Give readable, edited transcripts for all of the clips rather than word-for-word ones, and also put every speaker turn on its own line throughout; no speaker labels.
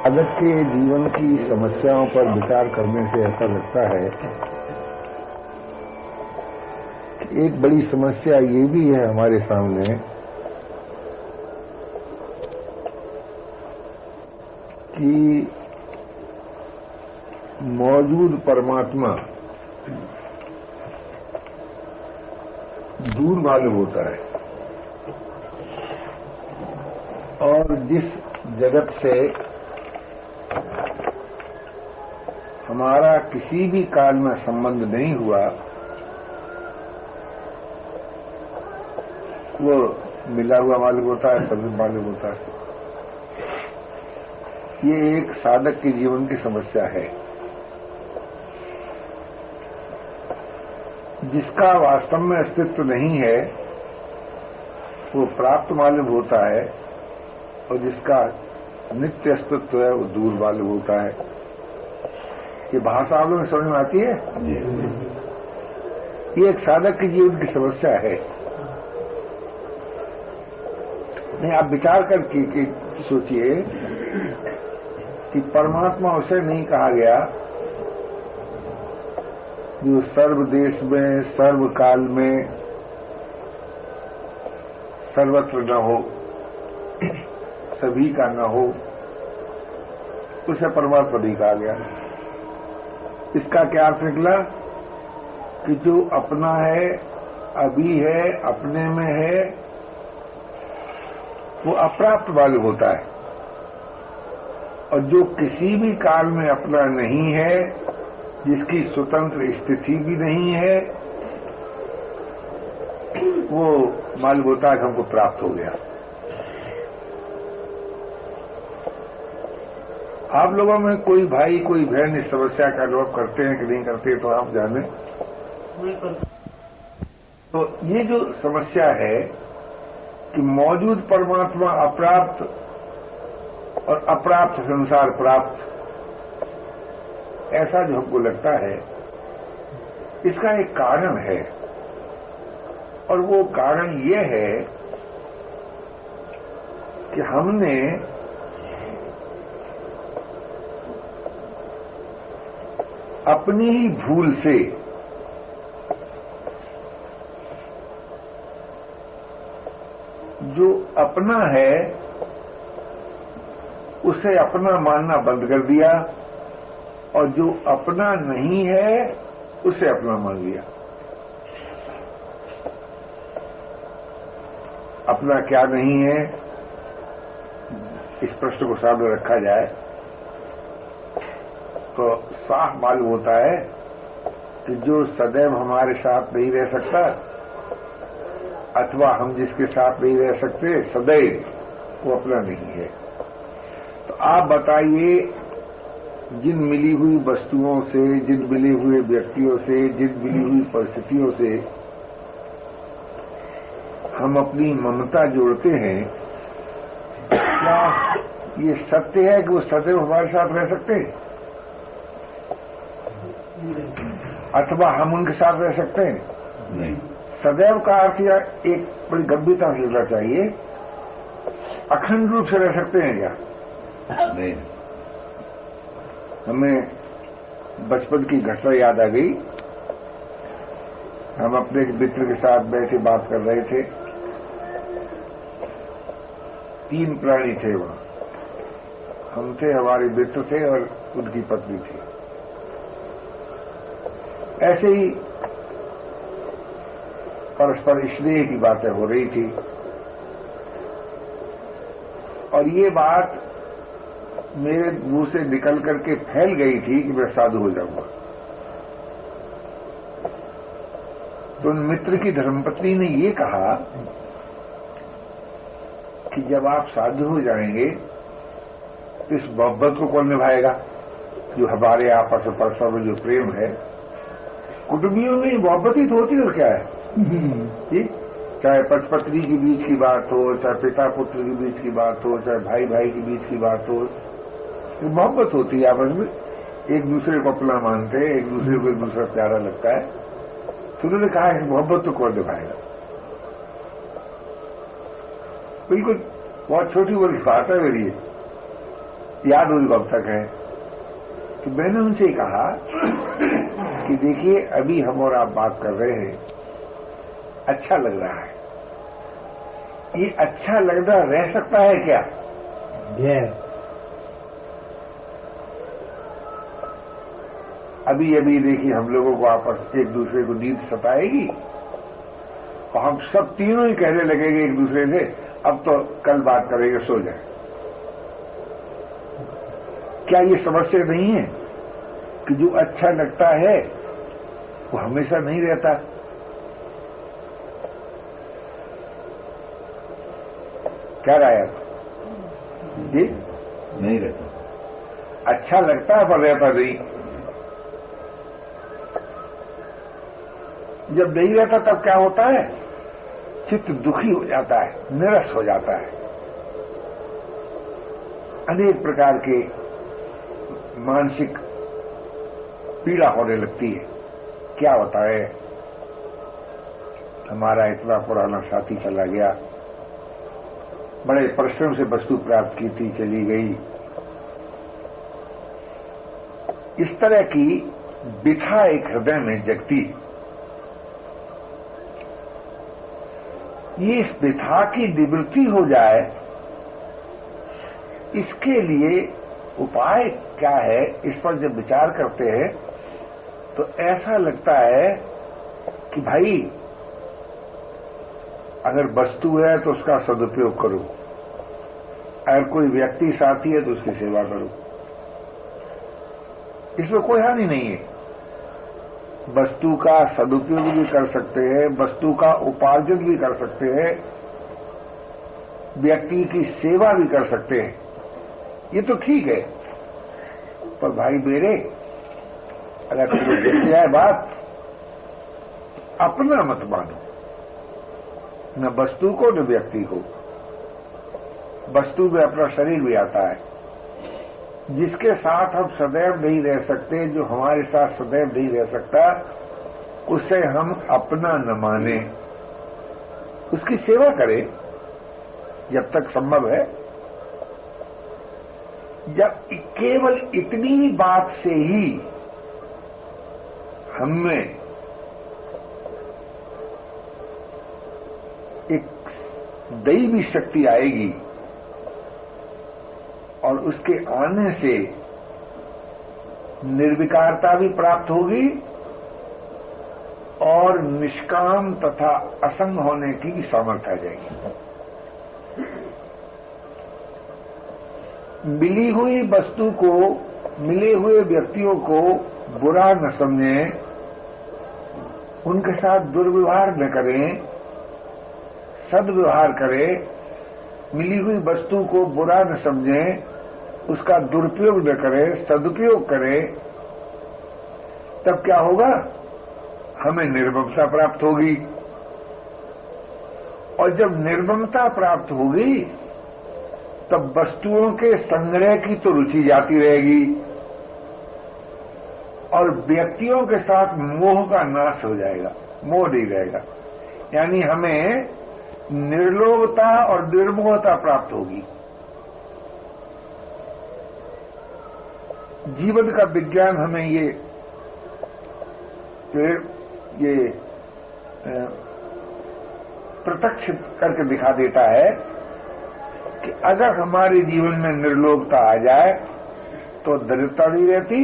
साधक के जीवन की समस्याओं पर विचार करने से ऐसा लगता है कि एक बड़ी समस्या ये भी है हमारे सामने कि मौजूद परमात्मा दूर मालूम होता है और जिस जगत से हमारा किसी भी काल में संबंध नहीं हुआ वो मिला हुआ मालूम होता है, सभी मालूम होता है। ये एक साधक के जीवन की समस्या है। जिसका वास्तव में अस्तित्व नहीं है वो प्राप्त मालूम होता है और जिसका नित्य अस्तित्व है वो दूर मालूम होता है। ये भाषा आप लोगों में समझ में आती है? ये एक साधक के जीवन की समस्या है। नहीं, आप विचार करके सोचिए कि परमात्मा उसे नहीं कहा गया जो सर्व देश में, सर्व काल में, सर्वत्र न हो, सभी का न हो, उसे परमात्मा नहीं कहा गया। इसका क्या अर्थ निकला कि जो अपना है, अभी है, अपने में है, वो अप्राप्त मालूम होता है और जो किसी भी काल में अपना नहीं है, जिसकी स्वतंत्र स्थिति भी नहीं है, वो मालूम होता है कि हमको प्राप्त हो गया। आप लोगों में कोई भाई कोई बहन इस समस्या का अनुभव करते हैं कि नहीं करते तो आप जाने। तो ये जो समस्या है कि मौजूद परमात्मा अप्राप्त और अप्राप्त संसार प्राप्त, ऐसा जो हमको लगता है, इसका एक कारण है और वो कारण ये है कि हमने अपनी ही भूल से जो अपना है उसे अपना मानना बंद कर दिया और जो अपना नहीं है उसे अपना मान लिया। अपना क्या नहीं है, इस प्रश्न को सामने रखा जाए तो साफ मालूम होता है कि जो सदैव हमारे साथ नहीं रह सकता अथवा हम जिसके साथ नहीं रह सकते सदैव, वो अपना नहीं है। तो आप बताइए, जिन मिली हुई वस्तुओं से, जिन मिले हुए व्यक्तियों से, जिन मिली हुई परिस्थितियों से हम अपनी ममता जोड़ते हैं, क्या ये सत्य है कि वो सदैव हमारे साथ रह सकते हैं अथवा हम उनके साथ रह सकते हैं? नहीं। सदैव का अर्थ या एक बड़ी गंभीरता से लेना चाहिए, अखंड रूप से रह सकते हैं क्या? नहीं। हमें बचपन की घटना याद आ गई। हम अपने एक मित्र के साथ बैठे बात कर रहे थे। 3 प्राणी थे वहां। हम थे, हमारे मित्र थे और उनकी पत्नी थी। ऐसे ही परस्पर स्नेह की बातें हो रही थी और ये बात मेरे मुंह से निकल करके फैल गई थी कि मैं साधु हो जाऊंगा। तो उन मित्र की धर्मपत्नी ने ये कहा कि जब आप साधु हो जाएंगे तो इस मोहब्बत को कौन निभाएगा जो हमारे आपस में परस्पर में जो प्रेम है। कुटुंबियों में मोहब्बत ही तो होती है और क्या है जी? चाहे पति पत्नी के बीच की बात हो, चाहे पिता पुत्र के बीच की बात हो, चाहे भाई भाई के बीच की बात हो, तो मोहब्बत होती है आपस में। एक दूसरे को अपना मानते हैं, एक दूसरे को एक दूसरा प्यारा लगता है। तो उन्होंने कहा कि मोहब्बत तो कौन निभाएगा। बिल्कुल बहुत छोटी बड़ी बात है मेरी। याद हुई कब तक है कि मैंने उनसे कहा कि देखिए अभी हम और आप बात कर रहे हैं, अच्छा लग रहा है, ये अच्छा लगना रह सकता है क्या? अभी अभी देखिए हम लोगों को आपस एक दूसरे को नींद सताएगी और हम सब तीनों ही कहने लगेंगे एक दूसरे से अब तो कल बात करेंगे, सो जाए। क्या ये समस्या नहीं है कि जो अच्छा लगता है वो हमेशा नहीं रहता? क्या राय जी?
नहीं रहता।
अच्छा लगता है पर रहता नहीं। जब नहीं रहता तब क्या होता है? चित्त दुखी हो जाता है, निरस हो जाता है, अनेक प्रकार के मानसिक पीड़ा होने लगती है। क्या होता है? हमारा इतना पुराना साथी चला गया, बड़े परिश्रम से वस्तु प्राप्त की थी, चली गई। इस तरह की बिथा एक हृदय में जगती। ये इस बिथा की निवृत्ति हो जाए, इसके लिए उपाय क्या है? इस पर जब विचार करते हैं तो ऐसा लगता है कि भाई अगर वस्तु है तो उसका सदुपयोग करो, अगर कोई व्यक्ति साथी है तो उसकी सेवा करो, इसमें कोई हानि नहीं है। वस्तु का सदुपयोग भी कर सकते हैं, वस्तु का उपार्जन भी कर सकते हैं, व्यक्ति की सेवा भी कर सकते हैं, ये तो ठीक है। पर भाई मेरे, अगर तुम्हें देखते है बात, अपना मत मानो, न वस्तु को न व्यक्ति को। वस्तु में अपना शरीर भी आता है, जिसके साथ हम सदैव नहीं रह सकते, जो हमारे साथ सदैव नहीं रह सकता, उसे हम अपना न माने, उसकी सेवा करें जब तक संभव है। जब केवल इतनी बात से ही हमें एक दैवी शक्ति आएगी और उसके आने से निर्विकारता भी प्राप्त होगी और निष्काम तथा असंग होने की सामर्थ्य आ जाएगी। मिली हुई वस्तु को, मिले हुए व्यक्तियों को बुरा न समझें, उनके साथ दुर्व्यवहार न करें, सद्व्यवहार करें। मिली हुई वस्तु को बुरा न समझें, उसका दुरुपयोग न करें, सदुपयोग करें। तब क्या होगा? हमें निर्ममता प्राप्त होगी, और जब निर्ममता प्राप्त होगी तब वस्तुओं के संग्रह की तो रुचि जाती रहेगी और व्यक्तियों के साथ मोह का नाश हो जाएगा, मोह नहीं रहेगा। यानी हमें निर्लोभता और निर्मोहता प्राप्त होगी। जीवन का विज्ञान हमें ये प्रत्यक्ष करके दिखा देता है कि अगर हमारे जीवन में निर्लोभता आ जाए तो दरिद्रता नहीं रहती,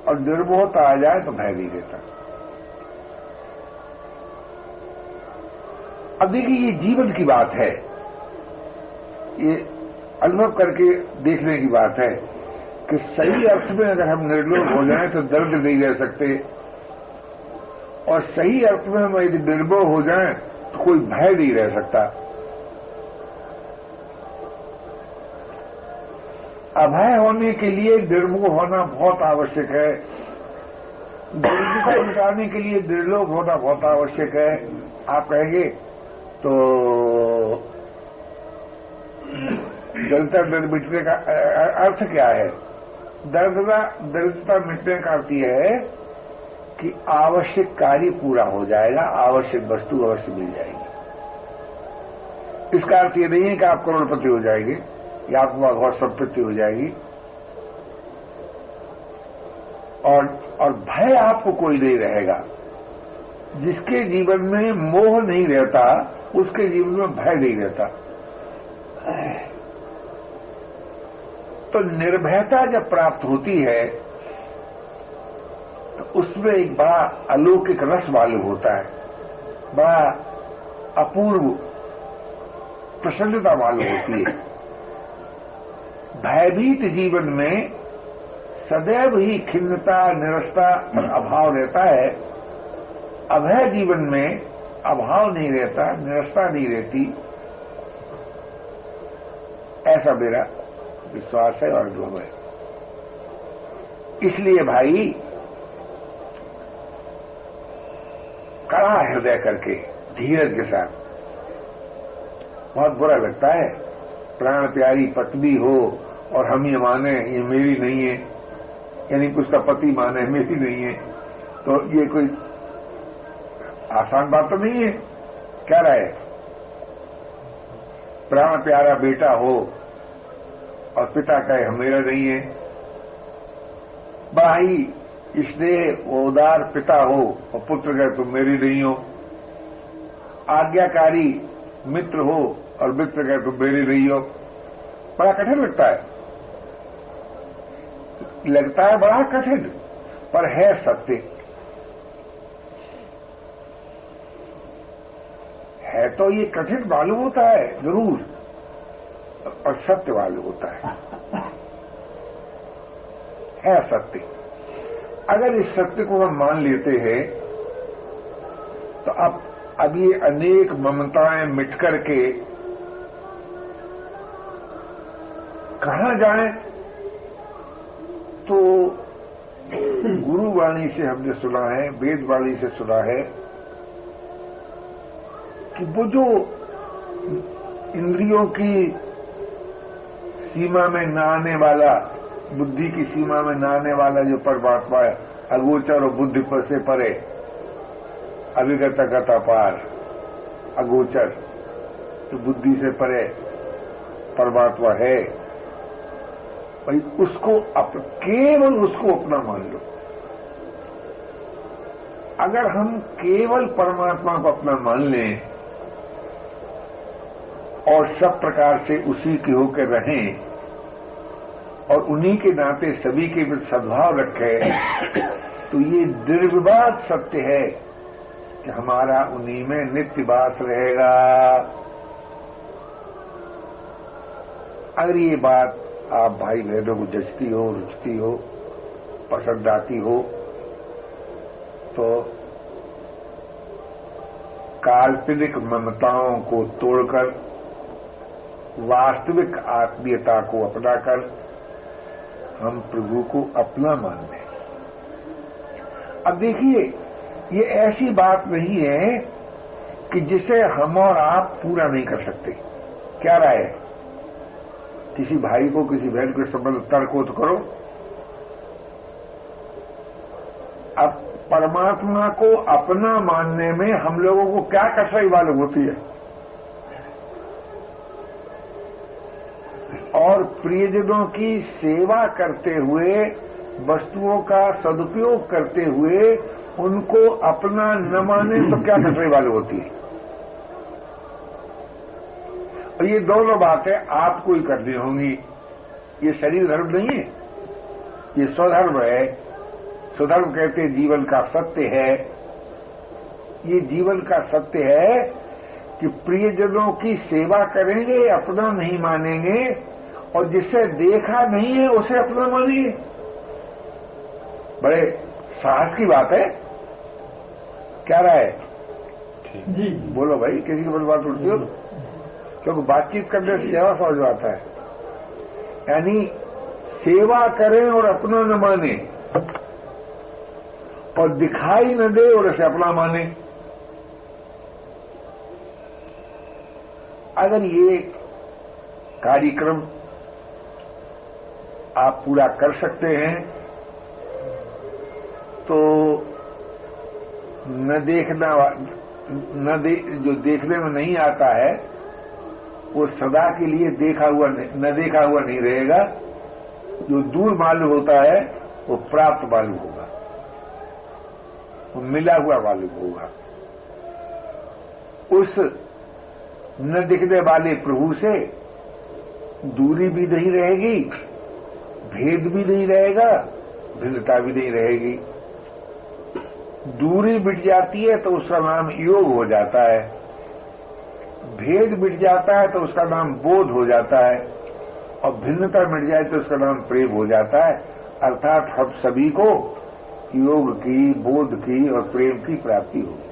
और निर्मोहता आ जाए तो भय नहीं रहता। अब देखिए, ये जीवन की बात है, ये अनुभव करके देखने की बात है कि सही अर्थ में अगर हम निर्लोभ हो जाएं तो दर्द नहीं रह सकते, और सही अर्थ में हम यदि निर्भय हो जाएं तो कोई भय नहीं रह सकता। अभय होने के लिए निर्मोह होना बहुत आवश्यक है। दरिद्रता मिटाने के लिए निर्लोभ होना बहुत आवश्यक है। आप कहेंगे तो दरिद्रता मिटने का अर्थ क्या है? दरिद्रता मिटने का अर्थ यह है कि आवश्यक कार्य पूरा हो जाएगा, आवश्यक वस्तु अवश्य मिल जाएगी। इसका अर्थ ये नहीं है कि आप करोड़पति हो जाएंगे, या आपके पास बहुत संपत्ति हो जाएगी, और भय आपको कोई नहीं रहेगा। जिसके जीवन में मोह नहीं रहता उसके जीवन में भय नहीं रहता। तो निर्भयता जब प्राप्त होती है तो उसमें एक बड़ा अलौकिक रस मालूम होता है, बड़ा अपूर्व प्रसन्नता मालूम होती है। भयभीत जीवन में सदैव ही खिन्नता, निरसता और अभाव रहता है। अभय जीवन में अभाव नहीं रहता, निरसता नहीं रहती। ऐसा मेरा विश्वास है और अनुभव है। इसलिए भाई कड़ा हृदय करके धीरज के साथ, बहुत बुरा लगता है प्राण प्यारी पत्नी हो और हम ये माने ये मेरी नहीं है, यानी उसका पति माने मेरी नहीं है, तो ये कोई आसान बात तो नहीं है। क्या रहे, प्राण प्यारा बेटा हो और पिता कहे मेरा नहीं है, भाई इसलिए वो उदार पिता हो और पुत्र कहे तुम मेरी नहीं हो, आज्ञाकारी मित्र हो और मित्र कहे तुम मेरी नहीं हो, बड़ा कठिन लगता है बड़ा कठिन, पर है सत्य। है तो ये कठिन मालूम होता है जरूर, और सत्य मालूम होता है सत्य। अगर इस सत्य को हम मान लेते हैं तो अब ये अनेक ममताएं मिट करके कहां जाएं? तो गुरु वाणी से हमने सुना है, वेद वाणी से सुना है कि वो जो इंद्रियों की सीमा में न आने वाला, बुद्धि की सीमा में न आने वाला जो परमात्मा है, अगोचर और बुद्धि पर से परे, अविगत गता पार, अगोचर तो बुद्धि से परे परमात्मा है, भाई उसको केवल उसको अपना मान लो। अगर हम केवल परमात्मा को अपना मान लें और सब प्रकार से उसी के होकर रहें और उन्हीं के नाते सभी के प्रति सद्भाव रखें, तो ये निर्विवाद सत्य है कि हमारा उन्हीं में नित्य वास रहेगा। अगर ये बात आप भाई बहनों को जचती हो, रुचती हो, पसंद आती हो, तो काल्पनिक ममताओं को तोड़कर वास्तविक आत्मीयता को अपनाकर हम प्रभु को अपना मान लें। अब देखिए, ये ऐसी बात नहीं है कि जिसे हम और आप पूरा नहीं कर सकते। क्या राय है? किसी भाई को, किसी बहन को संबंध तर्क हो तो करो। अब परमात्मा को अपना मानने में हम लोगों को क्या कठिनाई मालूम होती है, और प्रियजनों की सेवा करते हुए, वस्तुओं का सदुपयोग करते हुए उनको अपना न माने तो क्या कठिनाई मालूम होती है। और ये दोनों बातें आपको ही करनी होंगी। ये शरीर धर्म नहीं है, ये स्वधर्म है। स्वधर्म कहते हैं जीवन का सत्य है। ये जीवन का सत्य है कि प्रियजनों की सेवा करेंगे, अपना नहीं मानेंगे, और जिसे देखा नहीं है उसे अपना मानेंगे। बड़े साहस की बात है। क्या राय है?
जी
बोलो भाई, किसी की बड़ी बात उठती हो, क्योंकि बातचीत करने से सेवा समझ में आता है। यानी सेवा करें और अपना न माने, और दिखाई न दे और उसे अपना माने। अगर ये कार्यक्रम आप पूरा कर सकते हैं तो जो देखने में नहीं आता है वो सदा के लिए देखा हुआ न देखा हुआ नहीं रहेगा। जो दूर मालूम होता है वो प्राप्त मालूम होगा, वो मिला हुआ मालूम होगा। उस न दिखने वाले प्रभु से दूरी भी नहीं रहेगी, भेद भी नहीं रहेगा, भिन्नता भी नहीं रहेगी। दूरी मिट जाती है तो उसका नाम योग हो जाता है, भेद मिट जाता है तो उसका नाम बोध हो जाता है, और भिन्नता मिट जाए तो उसका नाम प्रेम हो जाता है। अर्थात हम सभी को योग की, बोध की और प्रेम की प्राप्ति होगी।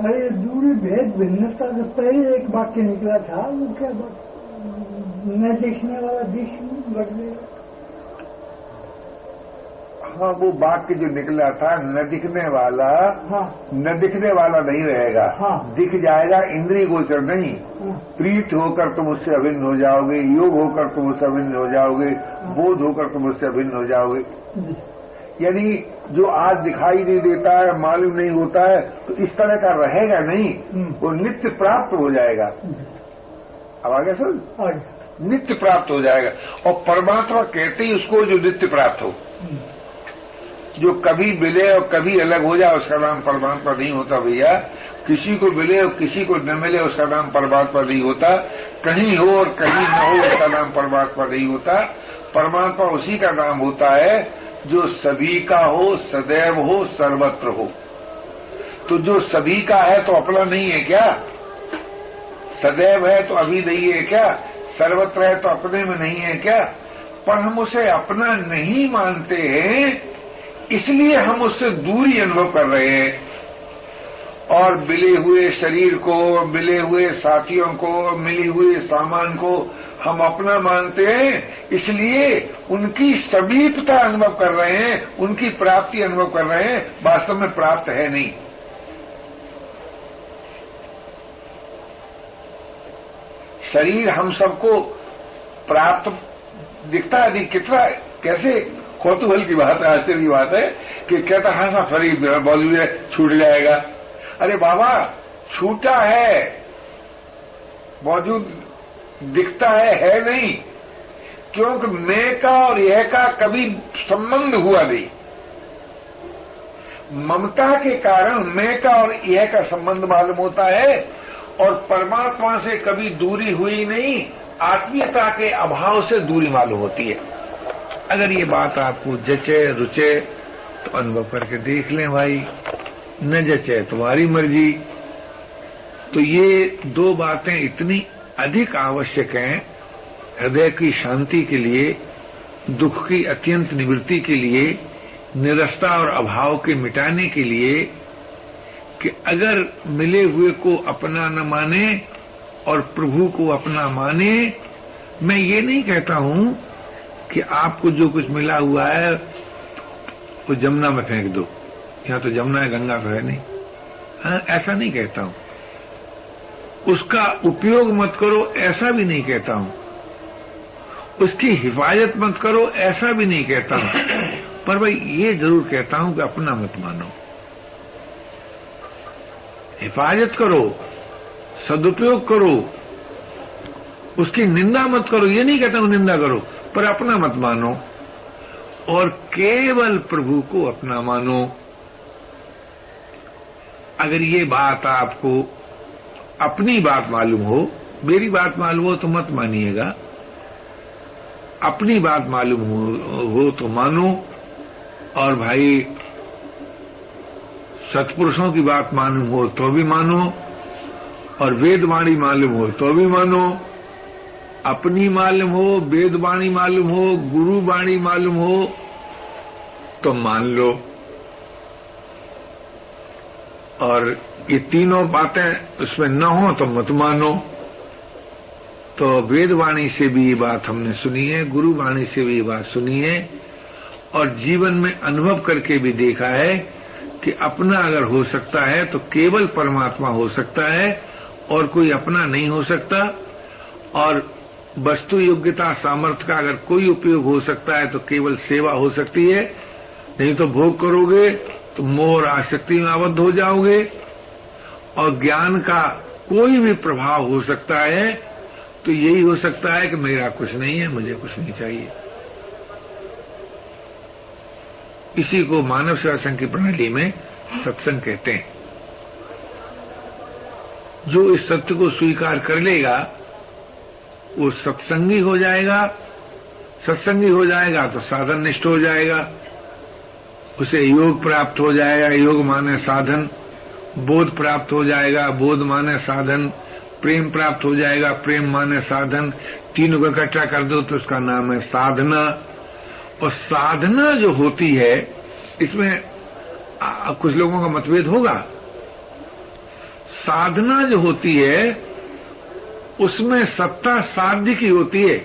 अरे दूरी भेद भिन्नता से पहले एक वाक्य निकला था, वो क्या बात, न देखने वाला दिख बढ़ गया।
हाँ, वो वाक्य जो निकला था, न दिखने वाला,
हाँ,
न दिखने वाला नहीं रहेगा,
हाँ,
दिख जाएगा, इंद्रिय गोचर नहीं।
हाँ,
प्रीत होकर तुम उससे अभिन्न हो जाओगे, योग होकर तुम उससे अभिन्न हो जाओगे, बोध होकर तुम उससे अभिन्न हो जाओगे। यानी जो आज दिखाई नहीं देता है, मालूम नहीं होता है, तो इस तरह का रहेगा नहीं, वो नित्य प्राप्त हो जाएगा। अब आगे सर, नित्य प्राप्त हो जाएगा। और परमात्मा कहते ही उसको जो नित्य प्राप्त हो। जो कभी मिले और कभी अलग हो जाए उसका नाम परमात्मा नहीं होता भैया। किसी को मिले और किसी को न मिले उसका नाम परमात्मा नहीं होता। कहीं हो और कहीं न हो उसका नाम परमात्मा नहीं होता। परमात्मा उसी का नाम होता है जो सभी का हो, सदैव हो, सर्वत्र हो। तो जो सभी का है तो अपना नहीं है क्या? सदैव है तो अभी नहीं है क्या? सर्वत्र है तो अपने में नहीं है क्या? पर हम उसे अपना नहीं मानते हैं, इसलिए हम उससे दूरी अनुभव कर रहे हैं। और मिले हुए शरीर को, मिले हुए साथियों को, मिली हुए सामान को हम अपना मानते हैं, इसलिए उनकी समीपता अनुभव कर रहे हैं, उनकी प्राप्ति अनुभव कर रहे हैं। वास्तव में प्राप्त है नहीं। शरीर हम सबको प्राप्त दिखता है, कितना कैसे कौतूहल की बात है, आश्चर्य की बात है कि कहता है हाँ शरीर बॉडी छूट जाएगा। अरे बाबा, छूटा है, मौजूद दिखता है नहीं, क्योंकि मैं का और यह का कभी संबंध हुआ नहीं। ममता के कारण मैं का और यह का संबंध मालूम होता है, और परमात्मा से कभी दूरी हुई नहीं, आत्मीयता के अभाव से दूरी मालूम होती है। अगर ये बात आपको जचे रुचे तो अनुभव करके देख लें भाई, न जचे तुम्हारी मर्जी। तो ये दो बातें इतनी अधिक आवश्यक हैं हृदय की शांति के लिए, दुख की अत्यंत निवृत्ति के लिए, निरस्ता और अभाव के मिटाने के लिए, कि अगर मिले हुए को अपना न माने और प्रभु को अपना माने। मैं ये नहीं कहता हूं कि आपको जो कुछ मिला हुआ है वो जमुना में फेंक दो, यहाँ तो जमुना है, गंगा तो है नहीं। हाँ, ऐसा नहीं कहता हूं। उसका उपयोग मत करो, ऐसा भी नहीं कहता हूं। उसकी हिफाजत मत करो, ऐसा भी नहीं कहता हूं। पर भाई ये जरूर कहता हूं कि अपना मत मानो, हिफाजत करो, सदुपयोग करो, उसकी निंदा मत करो। ये नहीं कहता हूं निंदा करो, पर अपना मत मानो, और केवल प्रभु को अपना मानो। अगर ये बात आपको अपनी बात मालूम हो, मेरी बात मालूम हो तो मत मानिएगा, अपनी बात मालूम हो तो मानो। और भाई सत्पुरुषों की बात मालूम हो तो भी मानो, और वेदवाणी मालूम हो तो भी मानो। अपनी मालूम हो, वेदवाणी मालूम हो, गुरु वाणी मालूम हो तो मान लो। और ये तीनों बातें उसमें न हो तो मत मानो। तो वेदवाणी से भी ये बात हमने सुनी है, गुरु वाणी से भी ये बात सुनी है, और जीवन में अनुभव करके भी देखा है कि अपना अगर हो सकता है तो केवल परमात्मा हो सकता है, और कोई अपना नहीं हो सकता। और वस्तु योग्यता सामर्थ्य का अगर कोई उपयोग हो सकता है तो केवल सेवा हो सकती है, नहीं तो भोग करोगे तो मोह और आसक्ति में आबद्ध हो जाओगे। और ज्ञान का कोई भी प्रभाव हो सकता है, तो यही हो सकता है कि मेरा कुछ नहीं है, मुझे कुछ नहीं चाहिए। इसी को मानव सेवा संघ की प्रणाली में सत्संग कहते हैं। जो इस सत्य को स्वीकार कर लेगा वो सत्संगी हो जाएगा। सत्संगी हो जाएगा तो साधन निष्ठ हो जाएगा, उसे योग प्राप्त हो जाएगा, योग माने साधन, बोध प्राप्त हो जाएगा, बोध माने साधन, प्रेम प्राप्त हो जाएगा, प्रेम माने साधन। तीनों को इकट्ठा कर दो तो उसका नाम है साधना। और साधना जो होती है, इसमें कुछ लोगों का मतभेद होगा। साधना जो होती है उसमें सत्ता साध्य की होती है,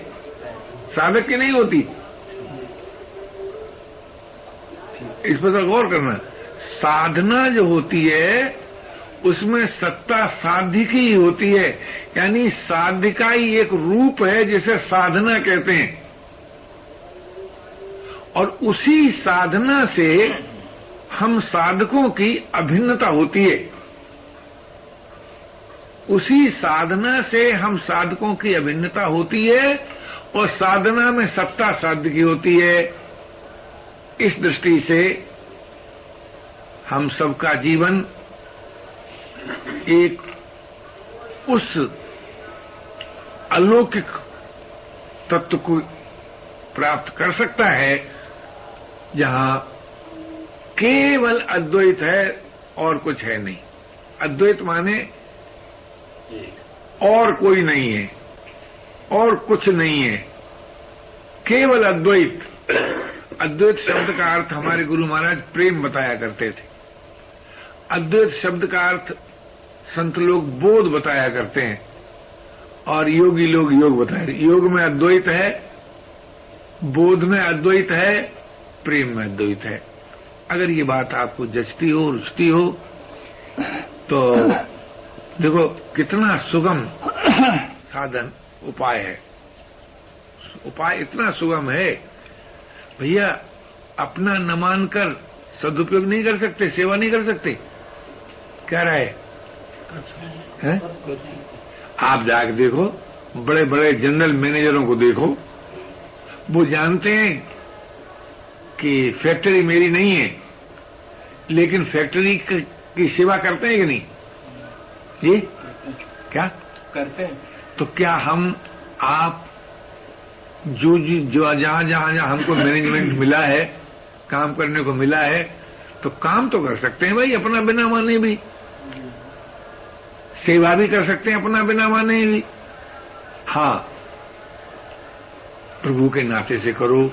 साधक की नहीं होती। इस पर तो गौर करना। साधना जो होती है उसमें सत्ता साध्य की ही होती है, यानी साध्य का ही एक रूप है जिसे साधना कहते हैं। और उसी साधना से हम साधकों की अभिन्नता होती है, उसी साधना से हम साधकों की अभिन्नता होती है, और साधना में सत्ता साध्य की होती है। इस दृष्टि से हम सबका जीवन एक उस अलौकिक तत्व को प्राप्त कर सकता है जहां केवल अद्वैत है और कुछ है नहीं। अद्वैत माने और कोई नहीं है और कुछ नहीं है, केवल अद्वैत। अद्वैत शब्द का अर्थ हमारे गुरु महाराज प्रेम बताया करते थे। अद्वैत शब्द का अर्थ संत लोग बोध बताया करते हैं, और योगी लोग योग बताए। योग में अद्वैत है, बोध में अद्वैत है, प्रेम में अद्वैत है। अगर ये बात आपको जचती हो, रुचती हो, तो देखो कितना सुगम साधन उपाय है। उपाय इतना सुगम है, भैया अपना न मानकर सदुपयोग नहीं कर सकते, सेवा नहीं कर सकते। क्या राय है? आप जाकर देखो, बड़े बड़े जनरल मैनेजरों को देखो, वो जानते हैं कि फैक्ट्री मेरी नहीं है, लेकिन फैक्ट्री की सेवा करते हैं कि नहीं? ये क्या
करते हैं?
तो क्या हम आप जो जहां हमको मैनेजमेंट मिला है, काम करने को मिला है, तो काम तो कर सकते हैं भाई अपना बिना माने भी, सेवा भी कर सकते हैं अपना बिना माने भी। हाँ, प्रभु के नाते से करो,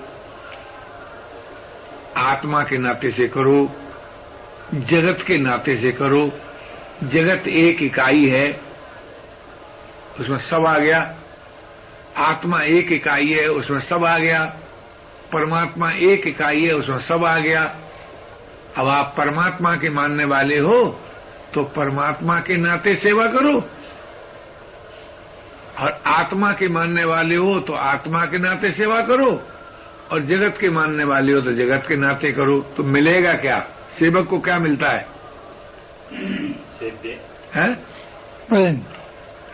आत्मा के नाते से करो, जगत के नाते से करो। जगत एक इकाई है, उसमें सब आ गया। आत्मा एक इकाई है, उसमें सब आ गया। परमात्मा एक इकाई है, उसमें सब आ गया। अब आप परमात्मा के मानने वाले हो तो परमात्मा के नाते सेवा करो, और आत्मा के मानने वाले हो तो आत्मा के नाते सेवा करो, और जगत के मानने वाले हो तो जगत के नाते करो। तो मिलेगा क्या? सेवक को क्या मिलता है?
प्रेम।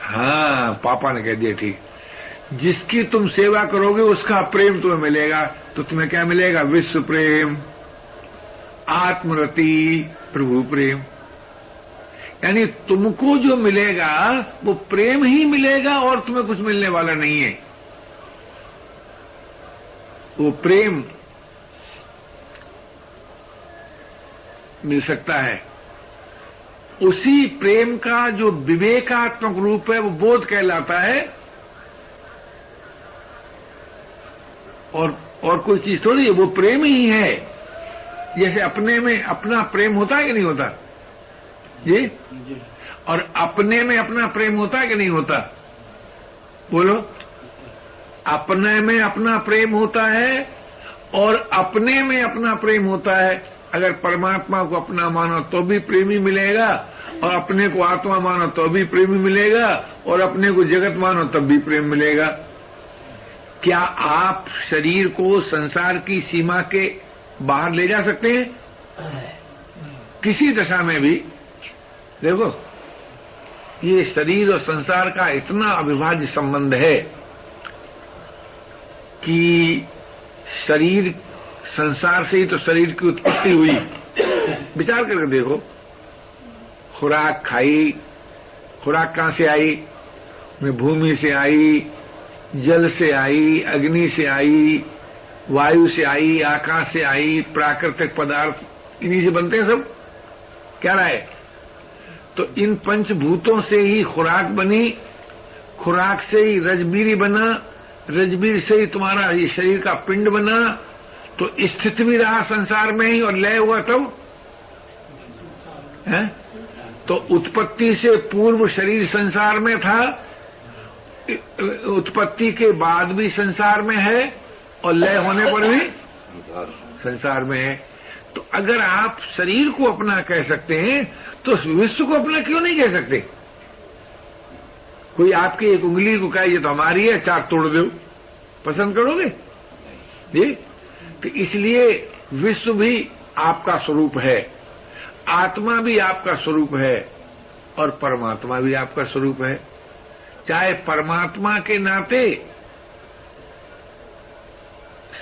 हाँ, पापा ने कह दिया ठीक। जिसकी तुम सेवा करोगे उसका प्रेम तुम्हें मिलेगा। तो तुम्हें क्या मिलेगा? विश्व प्रेम, आत्मरति, प्रभु प्रेम। यानी तुमको जो मिलेगा वो प्रेम ही मिलेगा, और तुम्हें कुछ मिलने वाला नहीं है। वो प्रेम मिल सकता है। उसी प्रेम का जो विवेकात्मक रूप है वो बोध कहलाता है, और कोई चीज थोड़ी है, वो प्रेम ही है। जैसे अपने में अपना प्रेम होता है कि नहीं होता जी? और अपने में अपना प्रेम होता है कि नहीं होता? बोलो। अपने में अपना प्रेम होता है और अपने में अपना प्रेम होता है। अगर परमात्मा को अपना मानो तो भी प्रेमी मिलेगा, और अपने को आत्मा मानो तो भी प्रेमी मिलेगा, और अपने को जगत मानो तब भी प्रेम मिलेगा। क्या आप शरीर को संसार की सीमा के बाहर ले जा सकते हैं? किसी दशा में भी देखो, ये शरीर और संसार का इतना अविभाज्य संबंध है कि शरीर, संसार से ही तो शरीर की उत्पत्ति हुई। विचार करके देखो, खुराक खाई, खुराक कहां से आई? भूमि से आई, जल से आई, अग्नि से आई, वायु से आई, आकाश से आई, प्राकृतिक पदार्थ इन्हीं से बनते हैं सब। क्या रहा है? तो इन पंचभूतों से ही खुराक बनी, खुराक से ही रजबीरी बना, रजबीर से ही तुम्हारा ये शरीर का पिंड बना, तो स्थित भी रहा संसार में ही और लय हुआ तब है। तो उत्पत्ति से पूर्व शरीर संसार में था, उत्पत्ति के बाद भी संसार में है और लय होने पर भी संसार में है। तो अगर आप शरीर को अपना कह सकते हैं तो विश्व को अपना क्यों नहीं कह सकते? कोई आपकी एक उंगली को कहे ये तो हमारी है, चार तोड़ दो, पसंद करोगे जी? तो इसलिए विश्व भी आपका स्वरूप है, आत्मा भी आपका स्वरूप है और परमात्मा भी आपका स्वरूप है। चाहे परमात्मा के नाते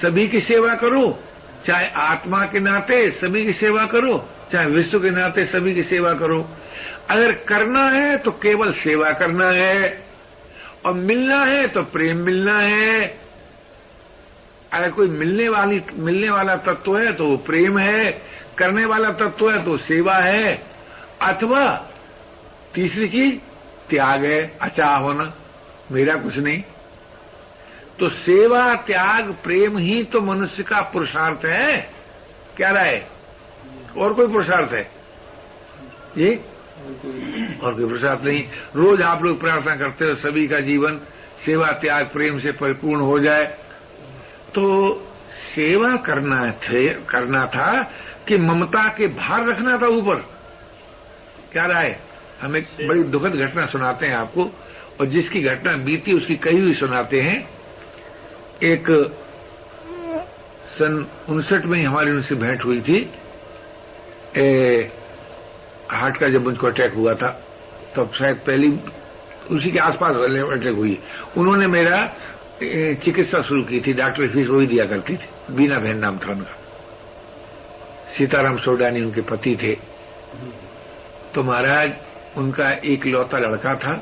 सभी की सेवा करो, चाहे आत्मा के नाते सभी की सेवा करो, चाहे विश्व के नाते सभी की सेवा करो। अगर करना है तो केवल सेवा करना है, और मिलना है तो प्रेम मिलना है। अगर कोई मिलने वाला तत्व है तो वो प्रेम है, करने वाला तत्व है तो सेवा है, अथवा तीसरी चीज त्याग है, अचाह होना, मेरा कुछ नहीं। तो सेवा, त्याग, प्रेम ही तो मनुष्य का पुरुषार्थ है। क्या रहा है? और कोई पुरुषार्थ है ये? और कोई पुरुषार्थ नहीं। रोज आप लोग प्रार्थना करते हो सभी का जीवन सेवा, त्याग, प्रेम से परिपूर्ण हो जाए। तो सेवा करना था कि ममता के भार रखना था ऊपर? क्या रहा है? हम एक बड़ी दुखद घटना सुनाते हैं आपको, और जिसकी घटना बीती उसकी कही हुई सुनाते हैं। एक सन 59 में हमारी उनसे भेंट हुई थी। हार्ट का जब मुझको अटैक हुआ था तब शायद पहली उसी के आसपास अटैक हुई। उन्होंने मेरा चिकित्सा शुरू की थी, डॉक्टर फीस वही दिया करती थी, बीना बहन नाम था उनका, सीताराम सोडानी उनके पति थे। तो महाराज उनका एक लौता लड़का था,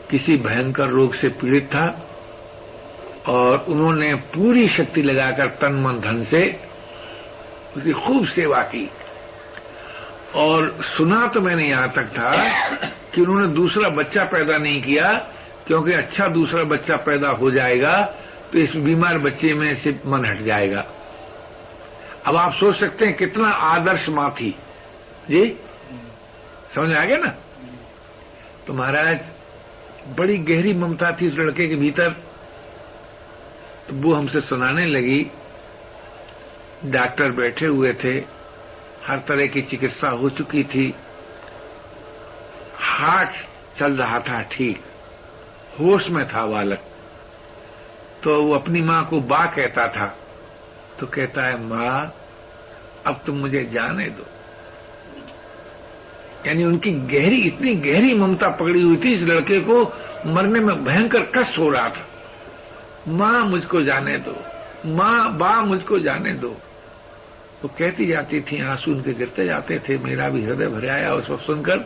किसी भयंकर रोग से पीड़ित था, और उन्होंने पूरी शक्ति लगाकर तन मन धन से उसकी खूब सेवा की। और सुना तो मैंने यहां तक था कि उन्होंने दूसरा बच्चा पैदा नहीं किया, क्योंकि अच्छा दूसरा बच्चा पैदा हो जाएगा तो इस बीमार बच्चे में से मन हट जाएगा। अब आप सोच सकते हैं कितना आदर्श मां थी जी, समझ आ गया ना? तो महाराज बड़ी गहरी ममता थी उस लड़के के भीतर। तो वो हमसे सुनाने लगी, डॉक्टर बैठे हुए थे, हर तरह की चिकित्सा हो चुकी थी, हार्ट चल रहा था ठीक, होश में था बालक। तो वो अपनी मां को बा कहता था, तो कहता है मां अब तुम मुझे जाने दो। यानी उनकी गहरी, इतनी गहरी ममता पकड़ी हुई थी, इस लड़के को मरने में भयंकर कष्ट हो रहा था। मां मुझको जाने दो, मां बा मुझको जाने दो। वो कहती जाती थी, आंसू उनके गिरते जाते थे, मेरा भी हृदय भर आया उस वक्त सुनकर।